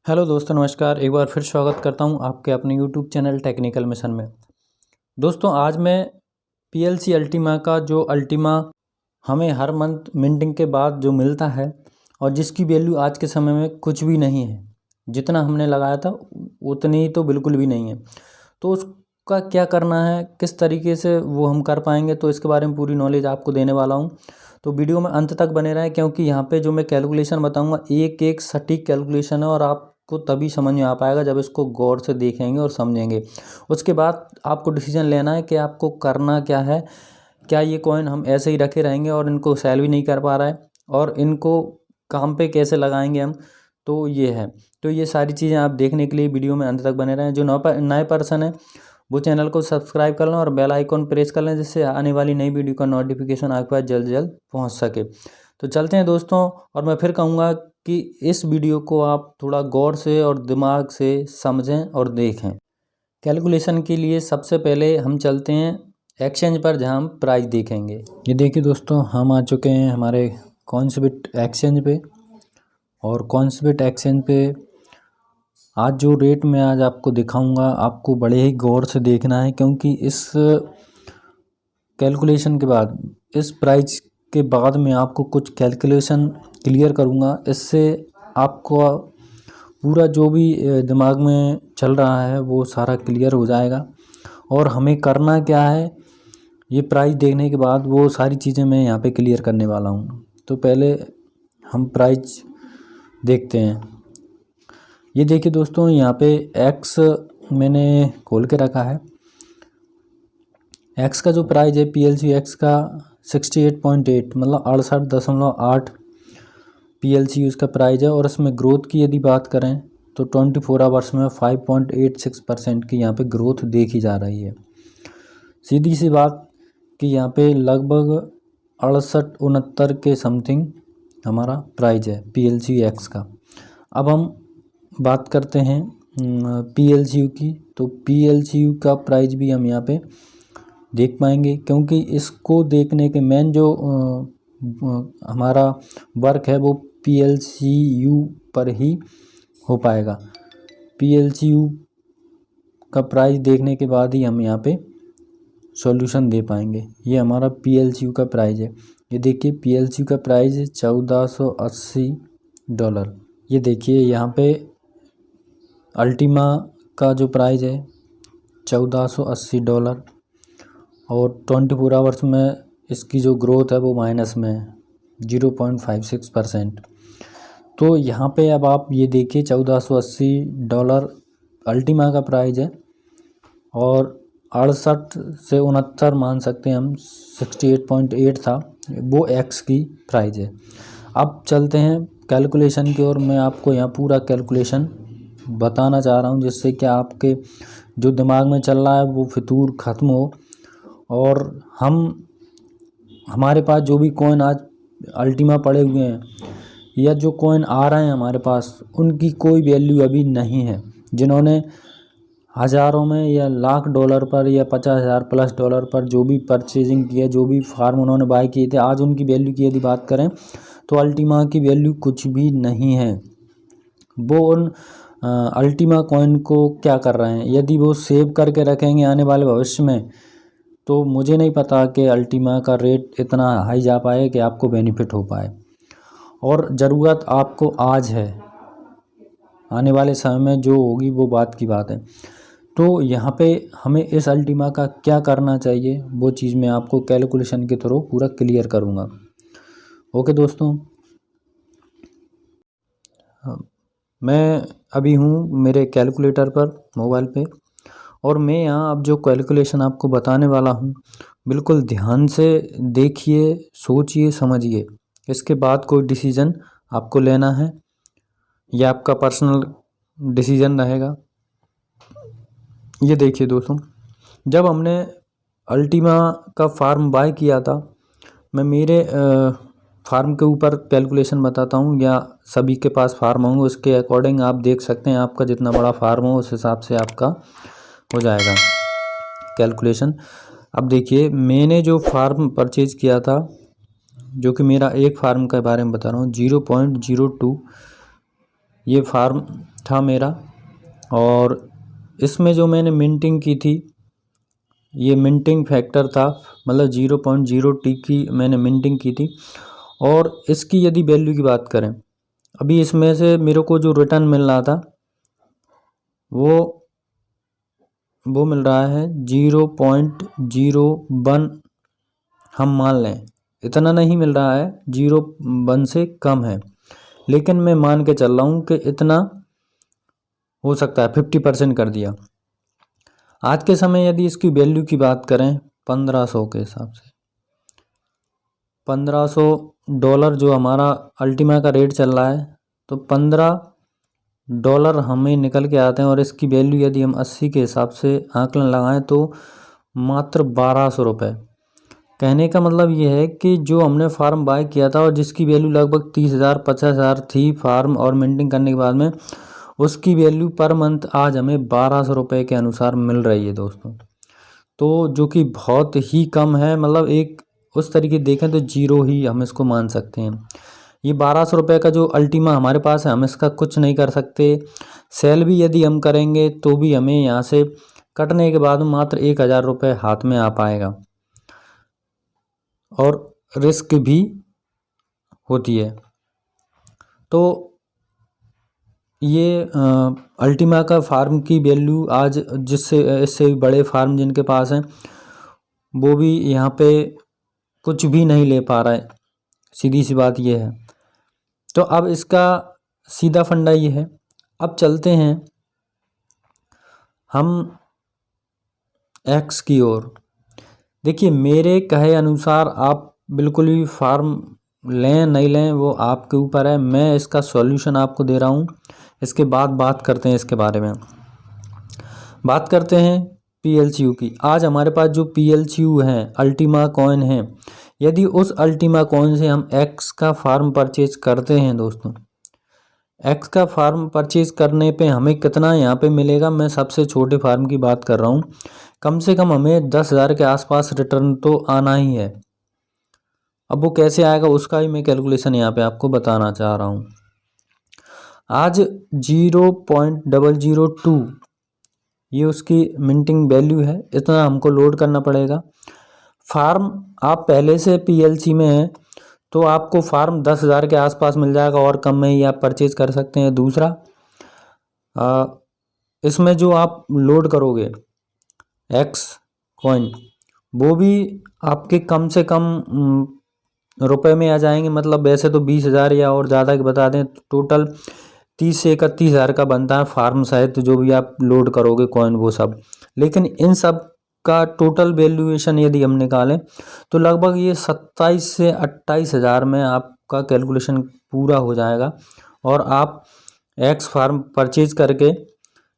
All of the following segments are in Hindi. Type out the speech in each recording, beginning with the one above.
हेलो दोस्तों, नमस्कार। एक बार फिर स्वागत करता हूं आपके अपने यूट्यूब चैनल टेक्निकल मिशन में। दोस्तों, आज मैं पीएलसी अल्टीमा का जो अल्टीमा हमें हर मंथ मिंटिंग के बाद जो मिलता है और जिसकी वैल्यू आज के समय में कुछ भी नहीं है, जितना हमने लगाया था उतनी तो बिल्कुल भी नहीं है। तो उसका क्या करना है, किस तरीके से वो हम कर पाएंगे, तो इसके बारे में पूरी नॉलेज आपको देने वाला हूँ। तो वीडियो में अंत तक बने रहें, क्योंकि यहाँ पे जो मैं कैलकुलेशन बताऊँगा एक एक सटीक कैलकुलेशन है और आपको तभी समझ में आ पाएगा जब इसको गौर से देखेंगे और समझेंगे। उसके बाद आपको डिसीजन लेना है कि आपको करना क्या है। क्या ये कॉइन हम ऐसे ही रखे रहेंगे और इनको सेल भी नहीं कर पा रहा है, और इनको काम पे कैसे लगाएंगे हम, तो ये है। तो ये सारी चीज़ें आप देखने के लिए वीडियो में अंत तक बने रहें। जो नए पर्सन है वो चैनल को सब्सक्राइब कर लें और बेल आइकॉन प्रेस कर लें, जिससे आने वाली नई वीडियो का नोटिफिकेशन आपके पास जल्द से जल्द पहुंच सके। तो चलते हैं दोस्तों, और मैं फिर कहूँगा कि इस वीडियो को आप थोड़ा गौर से और दिमाग से समझें और देखें। कैलकुलेशन के लिए सबसे पहले हम चलते हैं एक्सचेंज पर, जहां हम प्राइस देखेंगे। ये देखिए दोस्तों, हम आ चुके हैं हमारे कॉइन्सबिट एक्सचेंज पे। और कॉइन्सबिट एक्सचेंज पे आज जो रेट मैं आज आपको दिखाऊंगा, आपको बड़े ही गौर से देखना है, क्योंकि इस कैलकुलेशन के बाद, इस प्राइस के बाद मैं आपको कुछ कैलकुलेशन क्लियर करूंगा। इससे आपको पूरा जो भी दिमाग में चल रहा है वो सारा क्लियर हो जाएगा। और हमें करना क्या है, ये प्राइस देखने के बाद वो सारी चीज़ें मैं यहाँ पे क्लियर करने वाला हूँ। तो पहले हम प्राइस देखते हैं। ये देखिए दोस्तों, यहाँ पे एक्स मैंने खोल के रखा है। एक्स का जो प्राइस है पीएलसी एक्स का 68.8 मतलब 68.8 पीएलसी उसका प्राइस है। और इसमें ग्रोथ की यदि बात करें तो 24 आवर्स में 5.86% की यहाँ पे ग्रोथ देखी जा रही है। सीधी सी बात कि यहाँ पे लगभग 68-69 के समथिंग हमारा प्राइस है पीएलसी एक्स का। अब हम बात करते हैं पीएलसीयू की। तो पीएलसीयू का प्राइस भी हम यहाँ पे देख पाएंगे, क्योंकि इसको देखने के मेन जो हमारा वर्क है वो पीएलसीयू पर ही हो पाएगा। पीएलसीयू का प्राइस देखने के बाद ही हम यहाँ पे सॉल्यूशन दे पाएंगे। ये हमारा पीएलसीयू का प्राइस है। ये देखिए, पीएलसीयू का प्राइस है $1480। ये देखिए, यहाँ पे अल्टीमा का जो प्राइस है $1480, और 24 आवर्स में इसकी जो ग्रोथ है वो माइनस में है 0.56%। तो यहाँ पे अब आप ये देखिए, $1480 अल्टीमा का प्राइस है, और 68 से 69 मान सकते हैं हम, 68.8 था वो एक्स की प्राइस है। अब चलते हैं कैलकुलेशन की ओर। मैं आपको यहाँ पूरा कैलकुलेशन बताना चाह रहा हूँ, जिससे कि आपके जो दिमाग में चल रहा है वो फितूर ख़त्म हो, और हमारे पास जो भी कॉइन आज अल्टीमा पड़े हुए हैं या जो कॉइन आ रहे हैं हमारे पास, उनकी कोई वैल्यू अभी नहीं है। जिन्होंने हज़ारों में या लाख डॉलर पर या 50,000 प्लस डॉलर पर जो भी परचेजिंग किया, जो भी फार्म उन्होंने बाय किए थे, आज उनकी वैल्यू की यदि बात करें तो अल्टीमा की वैल्यू कुछ भी नहीं है। वो उन अल्टीमा कॉइन को क्या कर रहे हैं, यदि वो सेव करके रखेंगे आने वाले भविष्य में, तो मुझे नहीं पता कि अल्टीमा का रेट इतना हाई जा पाए कि आपको बेनिफिट हो पाए। और ज़रूरत आपको आज है, आने वाले समय में जो होगी वो बात की बात है। तो यहाँ पे हमें इस अल्टीमा का क्या करना चाहिए, वो चीज़ मैं आपको कैलकुलेशन के थ्रू पूरा क्लियर करूँगा। ओके दोस्तों, मैं अभी हूँ मेरे कैलकुलेटर पर मोबाइल पे, और मैं यहाँ अब जो कैलकुलेशन आपको बताने वाला हूँ, बिल्कुल ध्यान से देखिए, सोचिए, समझिए। इसके बाद कोई डिसीजन आपको लेना है, यह आपका पर्सनल डिसीजन रहेगा। ये देखिए दोस्तों, जब हमने अल्टीमा का फार्म बाय किया था, मैं मेरे फार्म के ऊपर कैलकुलेशन बताता हूँ, या सभी के पास फार्म होंगे उसके अकॉर्डिंग आप देख सकते हैं। आपका जितना बड़ा फार्म हो उस हिसाब से आपका हो जाएगा कैलकुलेशन। अब देखिए, मैंने जो फार्म परचेज किया था, जो कि मेरा एक फार्म के बारे में बता रहा हूँ, 0.02 ये फार्म था मेरा, और इसमें जो मैंने मिंटिंग की थी, ये मिंटिंग फैक्टर था, मतलब 0.0 की मैंने मिंटिंग की थी। और इसकी यदि वैल्यू की बात करें, अभी इसमें से मेरे को जो रिटर्न मिल रहा था वो मिल रहा है 0.01। हम मान लें इतना नहीं मिल रहा है, 0.1 से कम है, लेकिन मैं मान के चल रहा हूँ कि इतना हो सकता है, 50% कर दिया। आज के समय यदि इसकी वैल्यू की बात करें 1500 के हिसाब से, $1500 जो हमारा अल्टीमा का रेट चल रहा है, तो $15 हमें निकल के आते हैं। और इसकी वैल्यू यदि हम 80 के हिसाब से आंकलन लगाएं तो मात्र 1200 रुपये। कहने का मतलब ये है कि जो हमने फार्म बाय किया था और जिसकी वैल्यू लगभग 30,000 50,000 थी फार्म और मिंटिंग करने के बाद में, उसकी वैल्यू पर मंथ आज हमें 1200 रुपये के अनुसार मिल रही है दोस्तों। तो जो कि बहुत ही कम है, मतलब एक उस तरीके देखें तो जीरो ही हम इसको मान सकते हैं। ये 1200 रुपये का जो अल्टीमा हमारे पास है, हम इसका कुछ नहीं कर सकते। सेल भी यदि हम करेंगे तो भी हमें यहाँ से कटने के बाद मात्र 1000 रुपये हाथ में आ पाएगा, और रिस्क भी होती है। तो ये अल्टीमा का फार्म की वैल्यू आज जिससे इससे बड़े फार्म जिनके पास हैं वो भी यहाँ पे कुछ भी नहीं ले पा रहा है, सीधी सी बात ये है। तो अब इसका सीधा फंडा ये है। अब चलते हैं हम एक्स की ओर। देखिए, मेरे कहे अनुसार आप बिल्कुल भी फार्म लें नहीं लें वो आपके ऊपर है। मैं इसका सॉल्यूशन आपको दे रहा हूँ, इसके बाद बात करते हैं इसके बारे में। बात करते हैं PLCU की। आज हमारे पास जो PLCU हैं, अल्टीमा कॉइन हैं, यदि उस अल्टीमा कॉइन से हम एक्स का फार्म परचेज करते हैं दोस्तों, एक्स का फार्म परचेज करने पे हमें कितना यहाँ पे मिलेगा, मैं सबसे छोटे फार्म की बात कर रहा हूँ। कम से कम हमें 10,000 के आसपास रिटर्न तो आना ही है। अब वो कैसे आएगा उसका ही मैं कैलकुलेशन यहाँ पे आपको बताना चाह रहा हूँ। आज 0.002 ये उसकी मिंटिंग वैल्यू है, इतना हमको लोड करना पड़ेगा। फार्म आप पहले से PLC में है तो आपको फार्म 10,000 के आसपास मिल जाएगा, और कम में ही आप परचेज कर सकते हैं। दूसरा, इसमें जो आप लोड करोगे एक्स कॉइन, वो भी आपके कम से कम रुपए में आ जाएंगे। मतलब वैसे तो 20,000 या और ज़्यादा की बता दें, टोटल 30 से 31,000 का बनता है फार्म सहित जो भी आप लोड करोगे कॉइन वो सब। लेकिन इन सब का टोटल वैल्यूएशन यदि हम निकालें तो लगभग ये 27 से 28,000 में आपका कैलकुलेशन पूरा हो जाएगा, और आप एक्स फार्म परचेज करके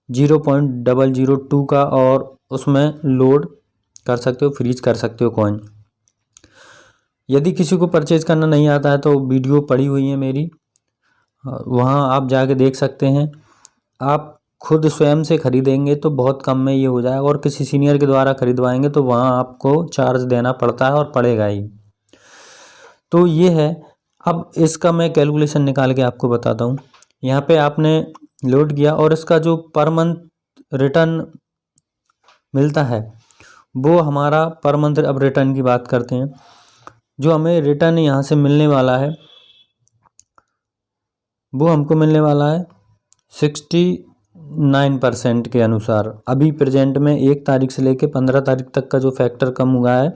0.002 का और उसमें लोड कर सकते हो, फ्रीज कर सकते हो कॉइन। यदि किसी को परचेज करना नहीं आता है तो वीडियो पड़ी हुई है मेरी, वहाँ आप जाके देख सकते हैं। आप खुद स्वयं से खरीदेंगे तो बहुत कम में ये हो जाएगा, और किसी सीनियर के द्वारा खरीदवाएंगे तो वहाँ आपको चार्ज देना पड़ता है और पड़ेगा ही। तो ये है। अब इसका मैं कैलकुलेशन निकाल के आपको बताता हूँ। यहाँ पे आपने लोड किया और इसका जो पर मंथ रिटर्न मिलता है वो हमारा पर मंथ, अब रिटर्न की बात करते हैं। जो हमें रिटर्न यहाँ से मिलने वाला है वो हमको मिलने वाला है 69% के अनुसार। अभी प्रेजेंट में 1 तारीख से लेकर 15 तारीख तक का जो फैक्टर कम हुआ है,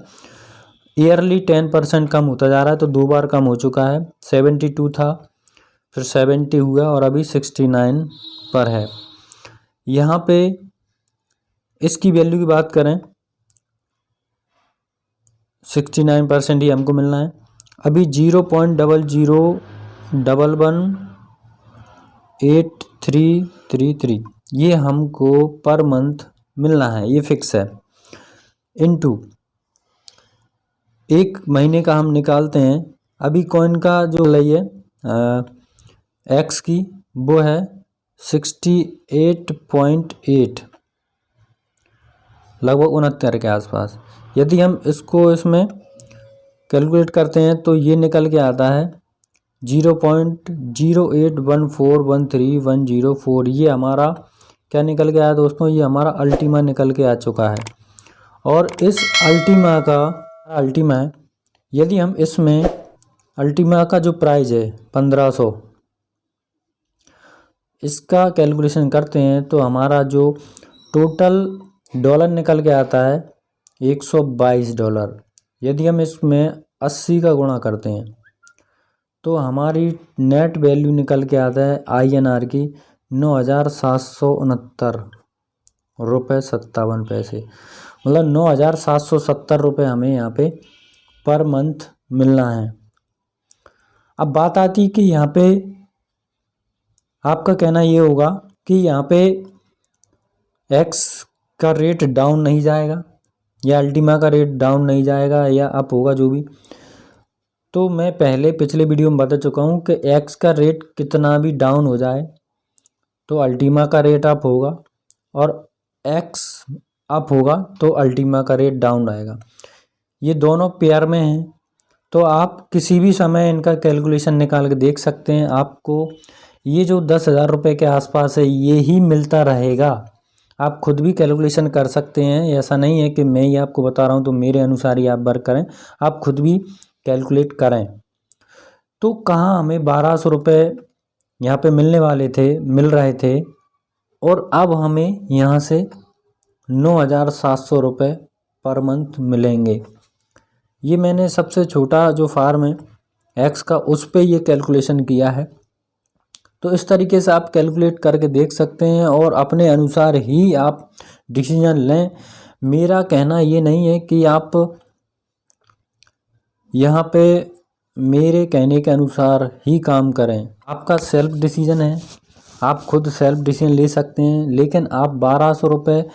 ईयरली 10% कम होता जा रहा है। तो 2 बार कम हो चुका है, 72 था, फिर 70 हुआ और अभी 69 पर है। यहाँ पे इसकी वैल्यू की बात करें 69% ही हमको मिलना है। अभी 0.0118333 ये हमको पर मंथ मिलना है, ये फिक्स है। इनटू 1 महीने का हम निकालते हैं। अभी कॉइन का जो है एक्स की वो है 68.8, लगभग 69 के आसपास। यदि हम इसको इसमें कैलकुलेट करते हैं तो ये निकल के आता है 0.081413 ये हमारा क्या निकल के आया दोस्तों, ये हमारा अल्टीमा निकल के आ चुका है। और इस अल्टीमा है, यदि हम इसमें अल्टीमा का जो प्राइस है 1500, इसका कैलकुलेशन करते हैं तो हमारा जो टोटल डॉलर निकल के आता है $122। यदि हम इसमें 80 का गुणा करते हैं तो हमारी नेट वैल्यू निकल के आता है INR की 9,769.57 रुपये। मतलब 9,770 रुपये हमें यहाँ पे पर मंथ मिलना है। अब बात आती कि यहाँ पे आपका कहना ये होगा कि यहाँ पे एक्स का रेट डाउन नहीं जाएगा या अल्टीमा का रेट डाउन नहीं जाएगा या अप होगा जो भी। तो मैं पिछले वीडियो में बता चुका हूँ कि एक्स का रेट कितना भी डाउन हो जाए तो अल्टीमा का रेट अप होगा, और एक्स अप होगा तो अल्टीमा का रेट डाउन रहेगा। ये दोनों पेयर में हैं, तो आप किसी भी समय इनका कैलकुलेशन निकाल के देख सकते हैं। आपको ये जो 10,000 रुपये के आसपास है ये ही मिलता रहेगा। आप खुद भी कैलकुलेशन कर सकते हैं, ऐसा नहीं है कि मैं ये आपको बता रहा हूँ तो मेरे अनुसार ही आप वर्क करें, आप खुद भी कैलकुलेट करें। तो कहाँ हमें 1,200 रुपये यहाँ पे मिल रहे थे, और अब हमें यहाँ से 9,700 रुपये पर मंथ मिलेंगे। ये मैंने सबसे छोटा जो फार्म है एक्स का उस पे ये कैलकुलेशन किया है। तो इस तरीके से आप कैलकुलेट करके देख सकते हैं और अपने अनुसार ही आप डिसीजन लें। मेरा कहना ये नहीं है कि आप यहाँ पे मेरे कहने के अनुसार ही काम करें, आपका सेल्फ डिसीजन है, आप खुद सेल्फ डिसीजन ले सकते हैं। लेकिन आप 1,200 रुपये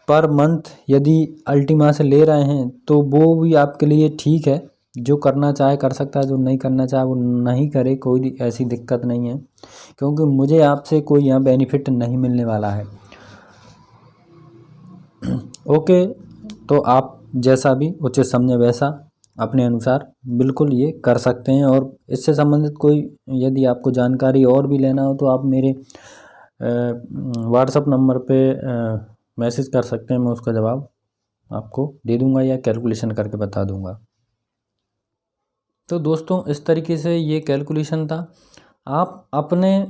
पर मंथ यदि अल्टीमा से ले रहे हैं तो वो भी आपके लिए ठीक है। जो करना चाहे कर सकता है, जो नहीं करना चाहे वो नहीं करे, कोई ऐसी दिक्कत नहीं है, क्योंकि मुझे आपसे कोई यहाँ बेनिफिट नहीं मिलने वाला है। ओके, तो आप जैसा भी उचित समझे वैसा अपने अनुसार बिल्कुल ये कर सकते हैं। और इससे संबंधित कोई यदि आपको जानकारी और भी लेना हो तो आप मेरे व्हाट्सएप नंबर पे मैसेज कर सकते हैं, मैं उसका जवाब आपको दे दूंगा या कैलकुलेशन करके बता दूंगा। तो दोस्तों इस तरीके से ये कैलकुलेशन था। आप अपने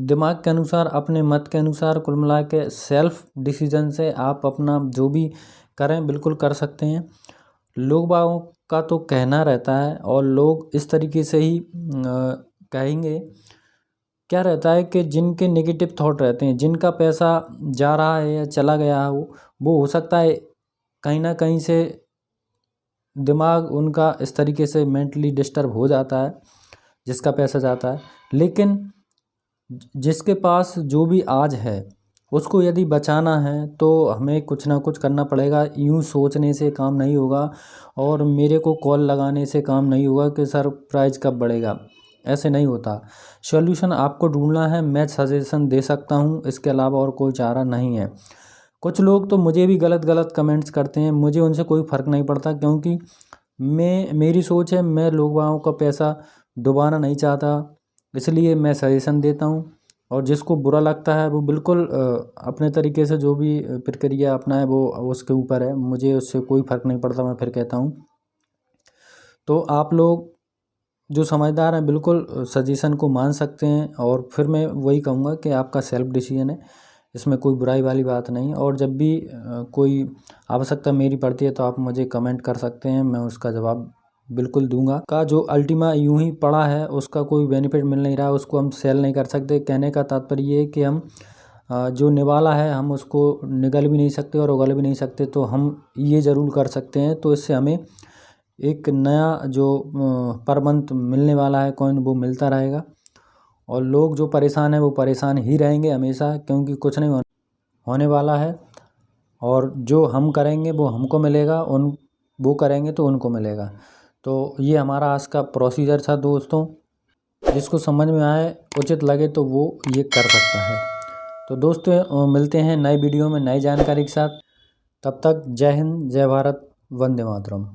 दिमाग के अनुसार, अपने मत के अनुसार, कुल मिला के सेल्फ डिसीजन से आप अपना जो भी करें बिल्कुल कर सकते हैं। लोग बागों का तो कहना रहता है और लोग इस तरीके से ही कहेंगे। क्या रहता है कि जिनके नेगेटिव थॉट रहते हैं, जिनका पैसा जा रहा है या चला गया है, वो हो सकता है कहीं ना कहीं से दिमाग उनका इस तरीके से मेंटली डिस्टर्ब हो जाता है जिसका पैसा जाता है। लेकिन जिसके पास जो भी आज है उसको यदि बचाना है तो हमें कुछ ना कुछ करना पड़ेगा। यूँ सोचने से काम नहीं होगा और मेरे को कॉल लगाने से काम नहीं होगा कि सर प्राइस कब बढ़ेगा, ऐसे नहीं होता। सॉल्यूशन आपको ढूंढना है, मैं सजेशन दे सकता हूँ, इसके अलावा और कोई चारा नहीं है। कुछ लोग तो मुझे भी गलत कमेंट्स करते हैं, मुझे उनसे कोई फ़र्क नहीं पड़ता, क्योंकि मेरी सोच है, मैं लोगों का पैसा डुबाना नहीं चाहता, इसलिए मैं सजेशन देता हूँ। और जिसको बुरा लगता है वो बिल्कुल अपने तरीके से जो भी प्रक्रिया अपनाए वो उसके ऊपर है, मुझे उससे कोई फ़र्क नहीं पड़ता। मैं फिर कहता हूँ, तो आप लोग जो समझदार हैं बिल्कुल सजेशन को मान सकते हैं। और फिर मैं वही कहूँगा कि आपका सेल्फ डिसीजन है, इसमें कोई बुराई वाली बात नहीं। और जब भी कोई आवश्यकता मेरी पड़ती है तो आप मुझे कमेंट कर सकते हैं, मैं उसका जवाब बिल्कुल दूंगा। का जो अल्टीमा यूं ही पड़ा है उसका कोई बेनिफिट मिल नहीं रहा है, उसको हम सेल नहीं कर सकते। कहने का तात्पर्य ये है कि हम जो निवाला है हम उसको निगल भी नहीं सकते और उगल भी नहीं सकते, तो हम ये ज़रूर कर सकते हैं। तो इससे हमें एक नया जो पर मंथ मिलने वाला है कॉइन, वो मिलता रहेगा। और लोग जो परेशान हैं वो परेशान ही रहेंगे हमेशा, क्योंकि कुछ नहीं होने वाला है। और जो हम करेंगे वो हमको मिलेगा, वो करेंगे तो उनको मिलेगा। तो ये हमारा आज का प्रोसीजर था दोस्तों। जिसको समझ में आए, उचित लगे तो वो ये कर सकता है। तो दोस्तों मिलते हैं नए वीडियो में नई जानकारी के साथ। तब तक जय हिंद, जय भारत, वंदे मातरम।